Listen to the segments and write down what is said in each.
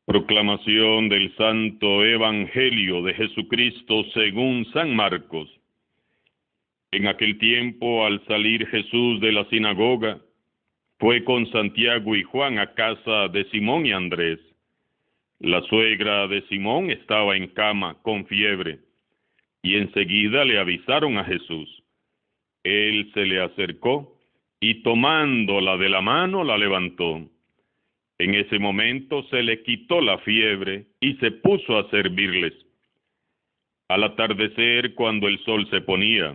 Proclamación del Santo Evangelio de Jesucristo según San Marcos. En aquel tiempo, al salir Jesús de la sinagoga, fue con Santiago y Juan a casa de Simón y Andrés. La suegra de Simón estaba en cama con fiebre, y enseguida le avisaron a Jesús. Él se le acercó y tomándola de la mano la levantó. En ese momento se le quitó la fiebre y se puso a servirles. Al atardecer, cuando el sol se ponía,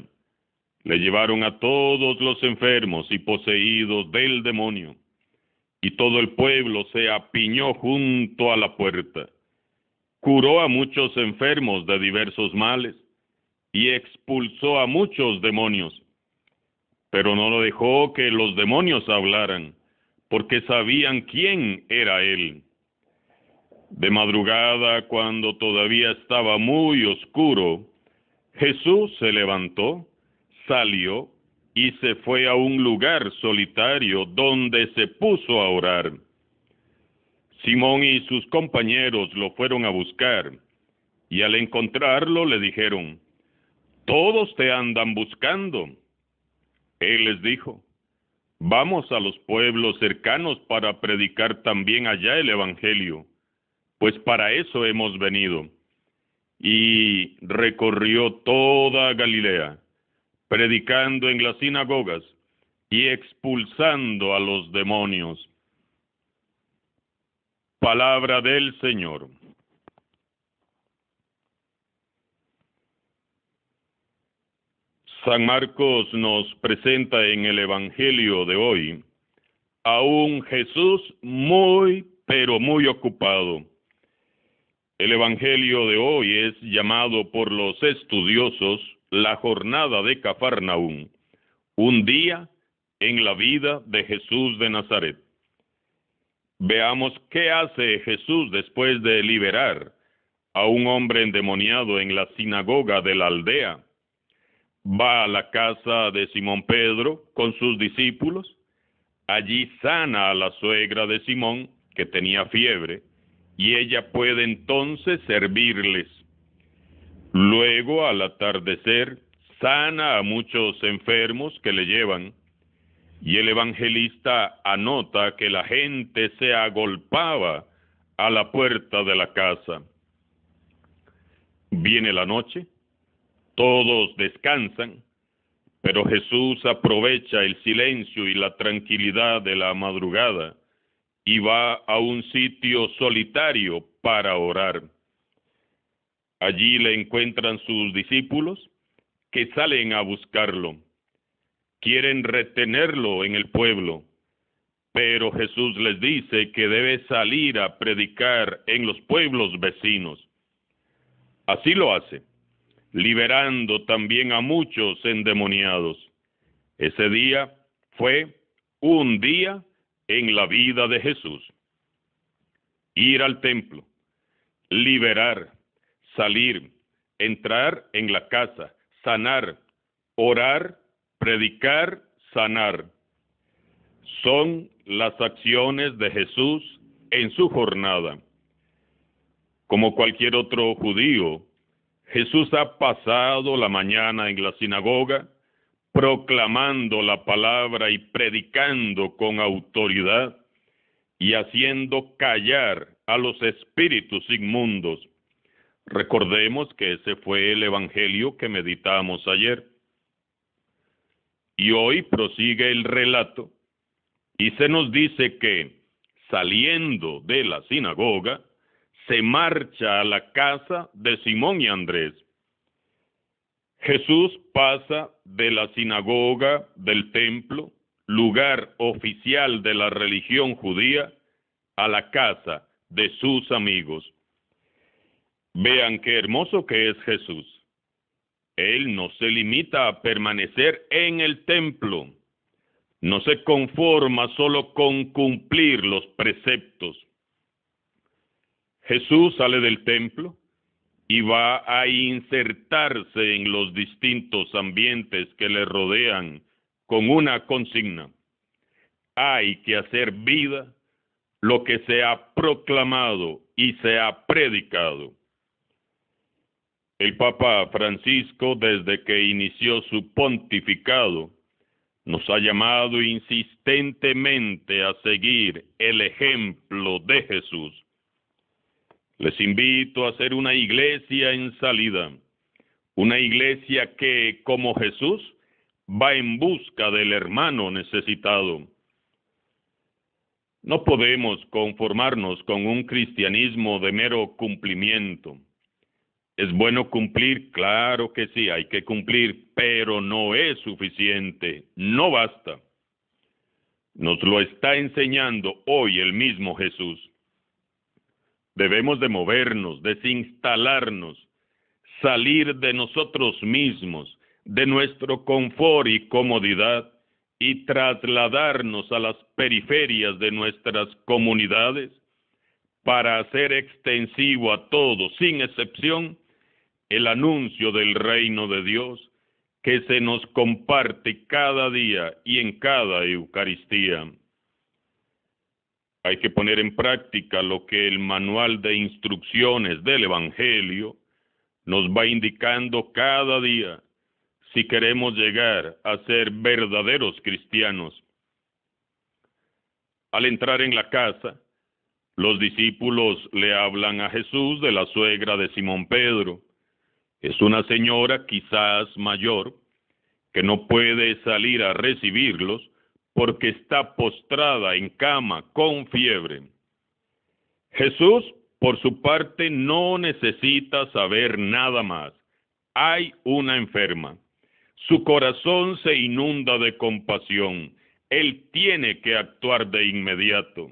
le llevaron a todos los enfermos y poseídos del demonio, y todo el pueblo se apiñó junto a la puerta. Curó a muchos enfermos de diversos males y expulsó a muchos demonios, pero no dejó que los demonios hablaran, porque sabían quién era él. De madrugada, cuando todavía estaba muy oscuro, Jesús se levantó, salió y se fue a un lugar solitario donde se puso a orar. Simón y sus compañeros lo fueron a buscar, y al encontrarlo le dijeron: «Todos te andan buscando». Él les dijo: «Vamos a los pueblos cercanos para predicar también allá el Evangelio, pues para eso hemos venido». Y recorrió toda Galilea, predicando en las sinagogas y expulsando a los demonios. Palabra del Señor. San Marcos nos presenta en el Evangelio de hoy a un Jesús muy, pero muy ocupado. El Evangelio de hoy es llamado por los estudiosos la jornada de Cafarnaúm, un día en la vida de Jesús de Nazaret. Veamos qué hace Jesús después de liberar a un hombre endemoniado en la sinagoga de la aldea. Va a la casa de Simón Pedro con sus discípulos. Allí sana a la suegra de Simón, que tenía fiebre, y ella puede entonces servirles. Luego, al atardecer, sana a muchos enfermos que le llevan, y el evangelista anota que la gente se agolpaba a la puerta de la casa. Viene la noche, todos descansan, pero Jesús aprovecha el silencio y la tranquilidad de la madrugada y va a un sitio solitario para orar. Allí le encuentran sus discípulos, que salen a buscarlo. Quieren retenerlo en el pueblo, pero Jesús les dice que debe salir a predicar en los pueblos vecinos. Así lo hace, liberando también a muchos endemoniados. Ese día fue un día en la vida de Jesús. Ir al templo, liberar, salir, entrar en la casa, sanar, orar, predicar, sanar. Son las acciones de Jesús en su jornada. Como cualquier otro judío, Jesús ha pasado la mañana en la sinagoga, proclamando la palabra y predicando con autoridad y haciendo callar a los espíritus inmundos. Recordemos que ese fue el evangelio que meditamos ayer. Y hoy prosigue el relato y se nos dice que, saliendo de la sinagoga, se marcha a la casa de Simón y Andrés. Jesús pasa de la sinagoga, del templo, lugar oficial de la religión judía, a la casa de sus amigos. Vean qué hermoso que es Jesús. Él no se limita a permanecer en el templo. No se conforma solo con cumplir los preceptos. Jesús sale del templo y va a insertarse en los distintos ambientes que le rodean con una consigna: hay que hacer vida lo que se ha proclamado y se ha predicado. El Papa Francisco, desde que inició su pontificado, nos ha llamado insistentemente a seguir el ejemplo de Jesús. Les invito a ser una iglesia en salida, una iglesia que, como Jesús, va en busca del hermano necesitado. No podemos conformarnos con un cristianismo de mero cumplimiento. ¿Es bueno cumplir? Claro que sí, hay que cumplir, pero no es suficiente, no basta. Nos lo está enseñando hoy el mismo Jesús. Debemos de movernos, desinstalarnos, salir de nosotros mismos, de nuestro confort y comodidad, y trasladarnos a las periferias de nuestras comunidades para hacer extensivo a todos, sin excepción, el anuncio del reino de Dios que se nos comparte cada día y en cada Eucaristía. Hay que poner en práctica lo que el manual de instrucciones del Evangelio nos va indicando cada día si queremos llegar a ser verdaderos cristianos. Al entrar en la casa, los discípulos le hablan a Jesús de la suegra de Simón Pedro. Es una señora quizás mayor que no puede salir a recibirlos porque está postrada en cama con fiebre. Jesús, por su parte, no necesita saber nada más. Hay una enferma. Su corazón se inunda de compasión. Él tiene que actuar de inmediato.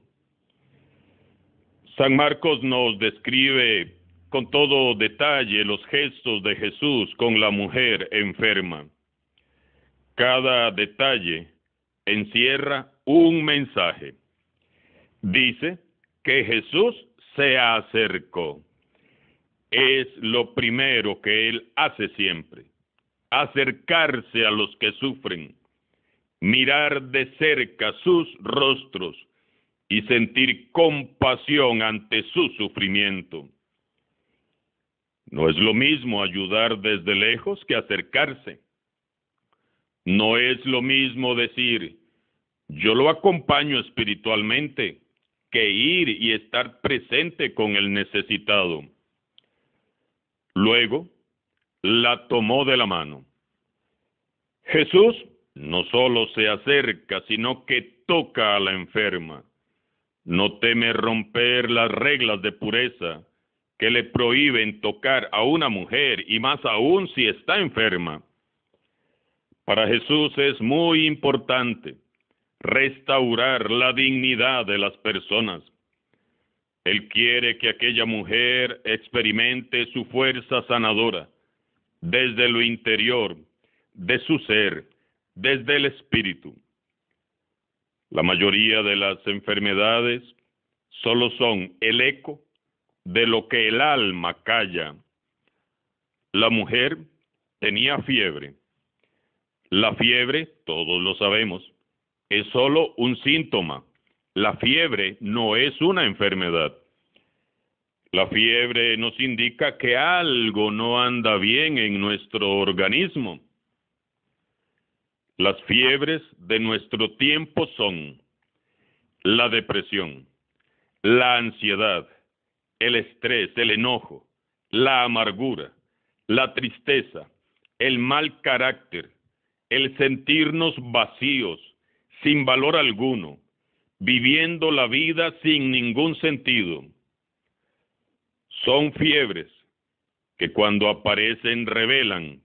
San Marcos nos describe con todo detalle los gestos de Jesús con la mujer enferma. Cada detalle encierra un mensaje. Dice que Jesús se acercó. Es lo primero que Él hace siempre. Acercarse a los que sufren, mirar de cerca sus rostros y sentir compasión ante su sufrimiento. No es lo mismo ayudar desde lejos que acercarse. No es lo mismo decir, yo lo acompaño espiritualmente, que ir y estar presente con el necesitado. Luego, la tomó de la mano. Jesús no solo se acerca, sino que toca a la enferma. No teme romper las reglas de pureza que le prohíben tocar a una mujer, y más aún si está enferma. Para Jesús es muy importante restaurar la dignidad de las personas. Él quiere que aquella mujer experimente su fuerza sanadora desde lo interior, de su ser, desde el espíritu. La mayoría de las enfermedades solo son el eco de lo que el alma calla. La mujer tenía fiebre. La fiebre, todos lo sabemos, es solo un síntoma. La fiebre no es una enfermedad. La fiebre nos indica que algo no anda bien en nuestro organismo. Las fiebres de nuestro tiempo son la depresión, la ansiedad, el estrés, el enojo, la amargura, la tristeza, el mal carácter, el sentirnos vacíos, sin valor alguno, viviendo la vida sin ningún sentido. Son fiebres que cuando aparecen revelan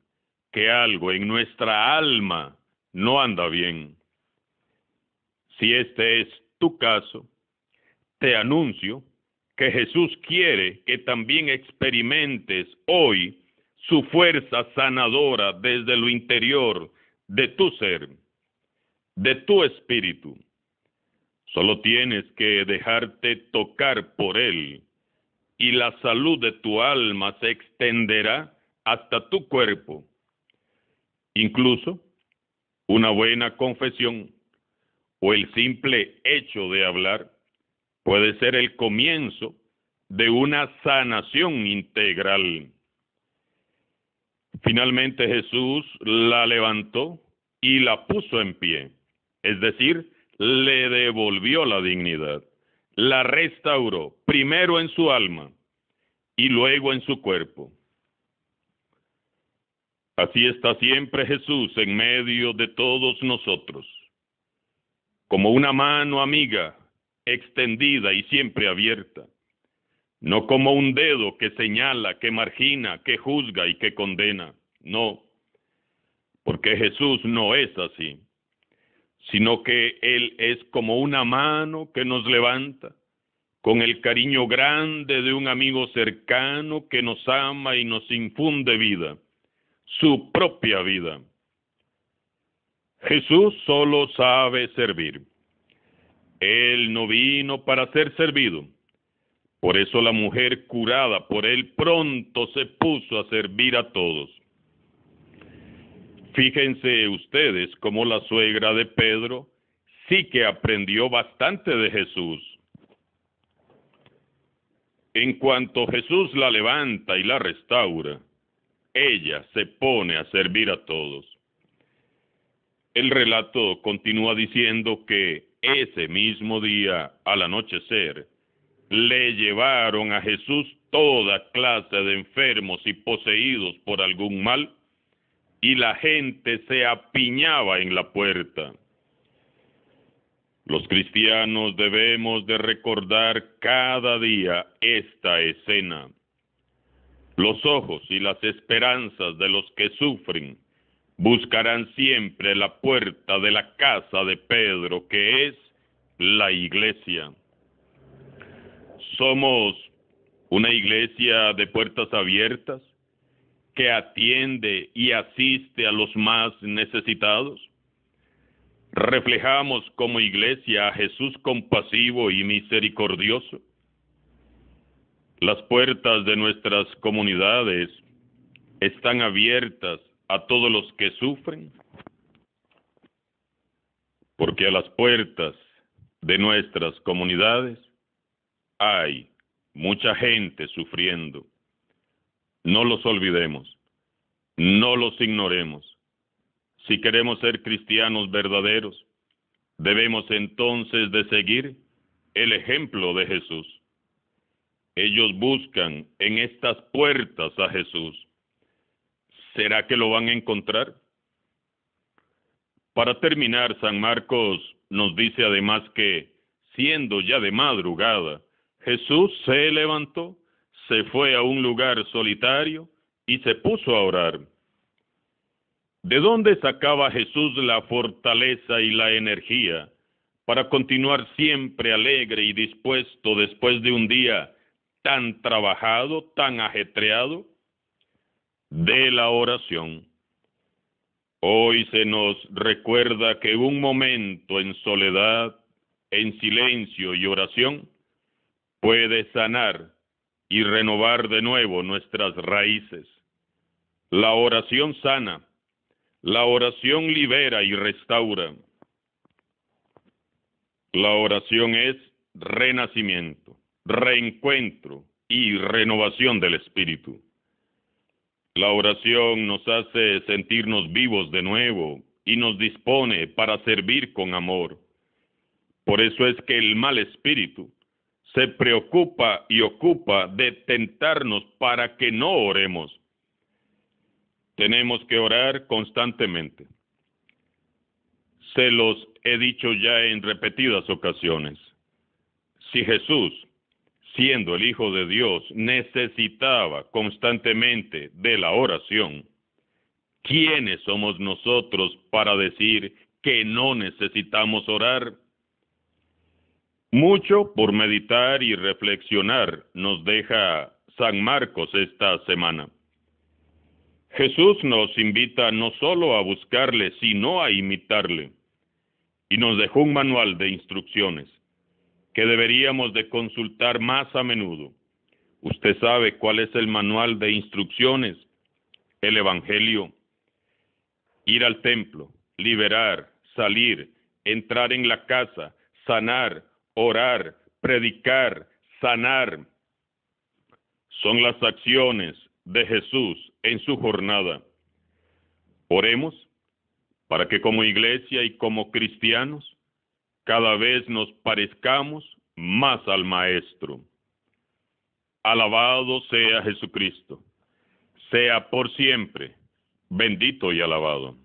que algo en nuestra alma no anda bien. Si este es tu caso, te anuncio que Jesús quiere que también experimentes hoy su fuerza sanadora desde lo interior de tu ser, de tu espíritu. Solo tienes que dejarte tocar por Él y la salud de tu alma se extenderá hasta tu cuerpo. Incluso una buena confesión o el simple hecho de hablar puede ser el comienzo de una sanación integral. Finalmente Jesús la levantó y la puso en pie, es decir, le devolvió la dignidad, la restauró primero en su alma y luego en su cuerpo. Así está siempre Jesús en medio de todos nosotros, como una mano amiga, extendida y siempre abierta, no como un dedo que señala, que margina, que juzga y que condena. No, porque Jesús no es así, sino que Él es como una mano que nos levanta, con el cariño grande de un amigo cercano que nos ama y nos infunde vida, su propia vida. Jesús solo sabe servir. Él no vino para ser servido. Por eso la mujer curada por él pronto se puso a servir a todos. Fíjense ustedes cómo la suegra de Pedro sí que aprendió bastante de Jesús. En cuanto Jesús la levanta y la restaura, ella se pone a servir a todos. El relato continúa diciendo que ese mismo día, al anochecer, le llevaron a Jesús toda clase de enfermos y poseídos por algún mal, y la gente se apiñaba en la puerta. Los cristianos debemos de recordar cada día esta escena. Los ojos y las esperanzas de los que sufren buscarán siempre la puerta de la casa de Pedro, que es la iglesia. Somos una iglesia de puertas abiertas que atiende y asiste a los más necesitados. Reflejamos como iglesia a Jesús compasivo y misericordioso. Las puertas de nuestras comunidades están abiertas a todos los que sufren, porque a las puertas de nuestras comunidades hay mucha gente sufriendo. No los olvidemos, no los ignoremos. Si queremos ser cristianos verdaderos, debemos entonces de seguir el ejemplo de Jesús. Ellos buscan en estas puertas a Jesús. ¿Será que lo van a encontrar? Para terminar, San Marcos nos dice además que, siendo ya de madrugada, Jesús se levantó, se fue a un lugar solitario y se puso a orar. ¿De dónde sacaba Jesús la fortaleza y la energía para continuar siempre alegre y dispuesto después de un día tan trabajado, tan ajetreado? De la oración. Hoy se nos recuerda que un momento en soledad, en silencio y oración, puede sanar y renovar de nuevo nuestras raíces. La oración sana, la oración libera y restaura. La oración es renacimiento, reencuentro y renovación del espíritu. La oración nos hace sentirnos vivos de nuevo y nos dispone para servir con amor. Por eso es que el mal espíritu se preocupa y ocupa de tentarnos para que no oremos. Tenemos que orar constantemente. Se los he dicho ya en repetidas ocasiones. Si Jesús, siendo el Hijo de Dios, necesitaba constantemente de la oración, ¿quiénes somos nosotros para decir que no necesitamos orar? Mucho por meditar y reflexionar nos deja San Marcos esta semana. Jesús nos invita no solo a buscarle, sino a imitarle, y nos dejó un manual de instrucciones que deberíamos de consultar más a menudo. Usted sabe cuál es el manual de instrucciones, el Evangelio. Ir al templo, liberar, salir, entrar en la casa, sanar, orar, predicar, sanar. Son las acciones de Jesús en su jornada. Oremos para que como iglesia y como cristianos cada vez nos parezcamos más al Maestro. Alabado sea Jesucristo. Sea por siempre bendito y alabado.